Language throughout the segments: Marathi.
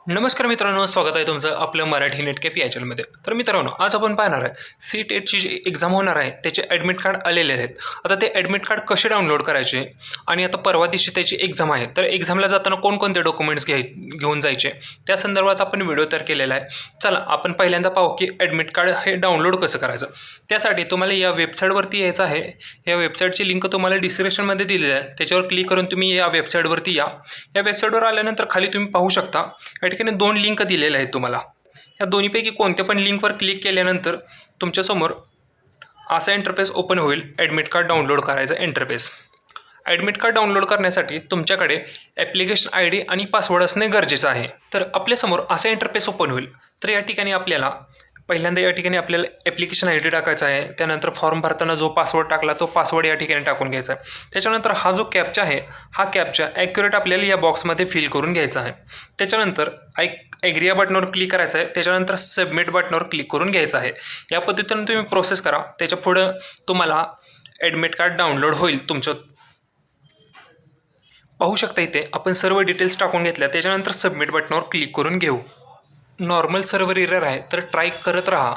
नमस्कार मित्रांनो, स्वागत आहे तुमचं आपलं मराठी नेट कॅप या चॅनलमध्ये. तर मित्रांनो, आज आपण पाहणार आहे सी-टेटची जी एक्झाम होणार आहे त्याचे ॲडमिट कार्ड आलेले आहेत. आता ते ॲडमिट कार्ड कसे डाउनलोड करायचे आणि आता परवा दिवशी त्याची एक्झाम आहे, तर एक्झामला जाताना कोणकोणते डॉक्युमेंट्स घेऊन जायचे त्या संदर्भात आपण व्हिडिओ तयार केलेला आहे. चला आपण पहिल्यांदा पाहू की ॲडमिट कार्ड हे डाउनलोड कसं करायचं. त्यासाठी तुम्हाला या वेबसाईटवरती यायचं आहे. या वेबसाईटची लिंक तुम्हाला डिस्क्रिप्शनमध्ये दिलेली आहे. त्याच्यावर क्लिक करून तुम्ही या वेबसाईटवरती या. या वेबसाईटवर आल्यानंतर खाली तुम्ही पाहू शकता या ठिकाणी दोन लिंक दिलेल्या आहेत तुम्हाला. या दोन्हीपैकी कोणत्या पण लिंकवर क्लिक केल्यानंतर तुमच्यासमोर असा इंटरफेस ओपन होईल. ॲडमिट कार्ड डाउनलोड करायचा इंटरफेस. ॲडमिट कार्ड डाउनलोड करण्यासाठी तुमच्याकडे ॲप्लिकेशन ID आणि पासवर्ड असणे गरजेचं आहे. तर आपल्यासमोर असा इंटरफेस ओपन होईल. तर या ठिकाणी आपल्याला पहिल्यांदा ॲप्लिकेशन ID टाकायचा आहे. त्यानंतर फॉर्म भरताना जो पासवर्ड टाकला तो पासवर्ड या ठिकाणी टाकून घ्यायचा आहे. त्याच्यानंतर हा जो कॅप्चा आहे हा कॅप्चा ॲक्युरेट आपल्याला या बॉक्समध्ये फिल करून घ्यायचा आहे. त्याच्यानंतर ॲग्री या बटनावर क्लिक करायचं आहे. त्याच्यानंतर सबमिट बटनावर क्लिक करून घ्यायचं आहे. या पद्धतीने तुम्ही प्रोसेस करा. त्याच्या पुढं तुम्हाला ॲडमिट कार्ड डाउनलोड होईल तुमचं. पाहू शकता इथे आपण सर्व डिटेल्स टाकून घेतल्या. त्याच्यानंतर सबमिट बटनावर क्लिक करून घेऊ. नॉर्मल सर्व्हर एरर आहे तर ट्राय करत राहा.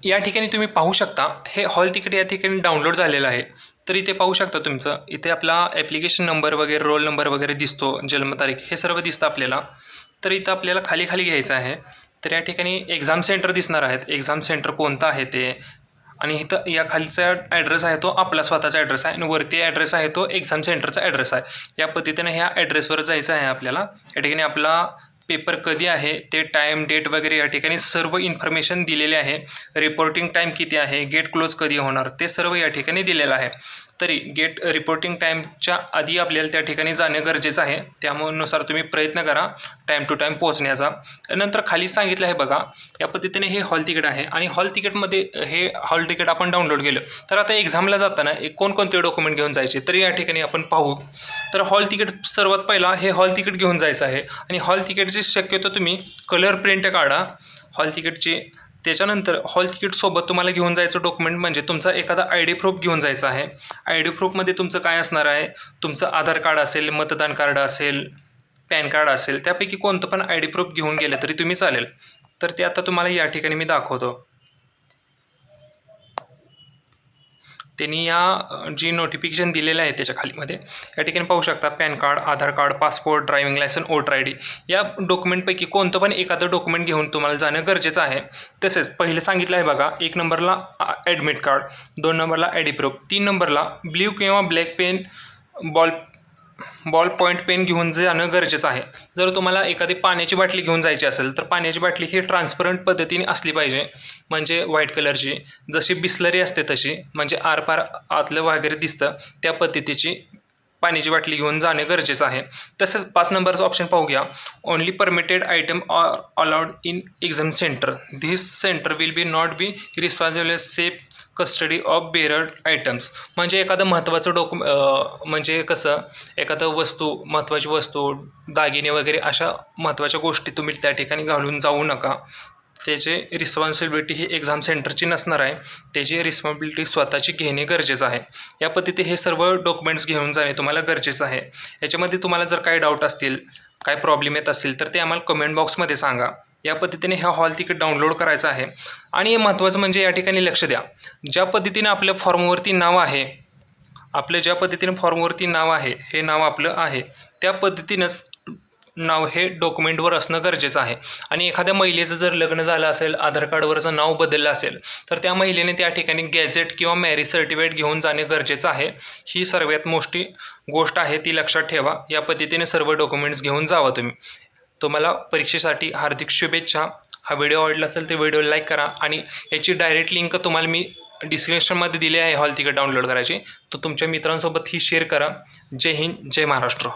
या ठिकाणी तुम्ही पाहू शकता हे हॉल तिकीट या ठिकाणी डाउनलोड झालेलं आहे. तर इथे पाहू शकता तुमचं इथे आपला ॲप्लिकेशन नंबर वगैरे रोल नंबर वगैरे दिसतो, जन्मतारीख हे सर्व दिसतं आपल्याला. तर इथं आपल्याला खाली खाली घ्यायचं आहे. तर या ठिकाणी एक्झाम सेंटर दिसणार आहेत. एक्झाम सेंटर कोणतं आहे ते, आणि इथं या खालीचा ॲड्रेस आहे तो आपला स्वतःचा ॲड्रेस आहे आणि वरती ॲड्रेस आहे तो एक्झाम सेंटरचा ॲड्रेस आहे. या पद्धतीने ह्या ॲड्रेसवर जायचं आहे आपल्याला. या ठिकाणी आपला पेपर कधी आहे ते टाईम डेट वगैरे या ठिकाणी सर्व इन्फॉर्मेशन दिलेले आहे. रिपोर्टिंग टाईम किती आहे, गेट क्लोज कधी होणार ते सर्व या ठिकाणी दिलेलं आहे. तरी गेट रिपोर्टिंग टाईमच्या आधी आपल्याला त्या ठिकाणी जाणं गरजेचं आहे. त्यानुसार तुम्ही प्रयत्न करा टाईम टू टाईम पोहोचण्याचा. त्यानंतर खाली सांगितलं आहे बघा, या पद्धतीने हे हॉल तिकीट आहे आणि हॉल तिकीटमध्ये हे हॉल तिकीट आपण डाउनलोड केलं. तर आता एक्झामला जाताना कोणकोणते डॉक्युमेंट घेऊन जायचे तर या ठिकाणी आपण पाहू. तर हॉल तिकीट सर्वात पहिला हे हॉल तिकीट घेऊन जायचं आहे आणि हॉल तिकीटची शक्यतो तुम्ही कलर प्रिंट काढा हॉल तिकीटची. त्याच्यानंतर हॉल तिकीटसोबत तुम्हाला घेऊन जायचं डॉक्युमेंट म्हणजे तुमचा एखादा ID प्रूफ घेऊन जायचा आहे. ID प्रूफमध्ये तुमचं काय असणार आहे, तुमचं आधार कार्ड असेल, मतदान कार्ड असेल, पॅन कार्ड असेल, त्यापैकी कोणतं पण ID प्रूफ घेऊन गेलं तरी तुम्ही चालेल. तर ते आता तुम्हाला या ठिकाणी मी दाखवतो. त्यांनी या जी नोटिफिकेशन दिलेलं आहे त्याच्या खालीमध्ये या ठिकाणी पाहू शकता PAN card, Aadhaar card, passport, driving licence, voter ID या डॉक्युमेंटपैकी कोणतं पण एखादं डॉक्युमेंट घेऊन तुम्हाला जाणं गरजेचं आहे. तसेच पहिलं सांगितलं आहे बघा, 1 नंबरला ॲडमिट कार्ड, 2 नंबरला ID प्रूफ, 3 नंबरला ब्ल्यू किंवा black pen, ball point pen घेऊन जाणं गरजेचं आहे. जर तुम्हाला एखादी पाण्याची बाटली घेऊन जायची असेल तर पाण्याची बाटली ही ट्रान्सपरंट पद्धतीने असली पाहिजे, म्हणजे व्हाईट कलरची, जशी बिस्लरी असते तशी, म्हणजे आरपार आतलं वगैरे दिसतं त्या पद्धतीची पाण्याची बाटली घेऊन जाणे गरजेचं आहे. तसंच 5 नंबरचं ऑप्शन पाहू घ्या, only permitted item are allowed in exam centre, this centre will be not be responsible safe custody of barred items. म्हणजे एखादं महत्त्वाचं म्हणजे कसं एखादं महत्त्वाची वस्तू, दागिने वगैरे अशा महत्त्वाच्या गोष्टी तुम्ही त्या ठिकाणी घालून जाऊ नका. त्याचे रिस्पॉन्सिबिलिटी ही एक्झाम सेंटरची नसणार आहे. त्याची रिस्पॉन्सिबिलिटी स्वतःची घेणे गरजेचं आहे. या पद्धतीने हे सर्व डॉक्युमेंट्स घेऊन जाणे तुम्हाला गरजेचं आहे. याच्यामध्ये तुम्हाला जर काही डाऊट असतील, काय प्रॉब्लेम येत असतील तर ते आम्हाला कमेंट बॉक्समध्ये सांगा. या पद्धतीने हा हॉल तिकीट डाउनलोड करायचं आहे. आणि हे महत्त्वाचं म्हणजे या ठिकाणी लक्ष द्या, ज्या पद्धतीने आपल्या फॉर्मवरती नाव आहे, ज्या पद्धतीने फॉर्मवरती नाव आहे हे नाव आपलं आहे त्या पद्धतीनंच नाव हे डॉक्युमेंटवर असणं गरजेचं आहे. आणि एखाद्या महिलेचं जर लग्न झालं असेल, आधार कार्डवरचं नाव बदललं असेल तर त्या महिलेने त्या ठिकाणी गॅझेट किंवा मॅरेज सर्टिफिकेट घेऊन जाणे गरजेचं आहे. ही सर्वात मोठी गोष्ट आहे, ती लक्षात ठेवा. या पद्धतीने सर्व डॉक्युमेंट्स घेऊन जावा तुम्ही. तुम्हाला परीक्षेसाठी हार्दिक शुभेच्छा. हा व्हिडिओ आवडला असेल तर व्हिडिओ लाईक करा आणि याची डायरेक्ट लिंक तुम्हाला मी डिस्क्रिप्शनमध्ये दिली आहे हॉल तिकीट डाउनलोड करायची, तर तुमच्या मित्रांसोबत ही शेअर करा. जय हिंद, जय महाराष्ट्र.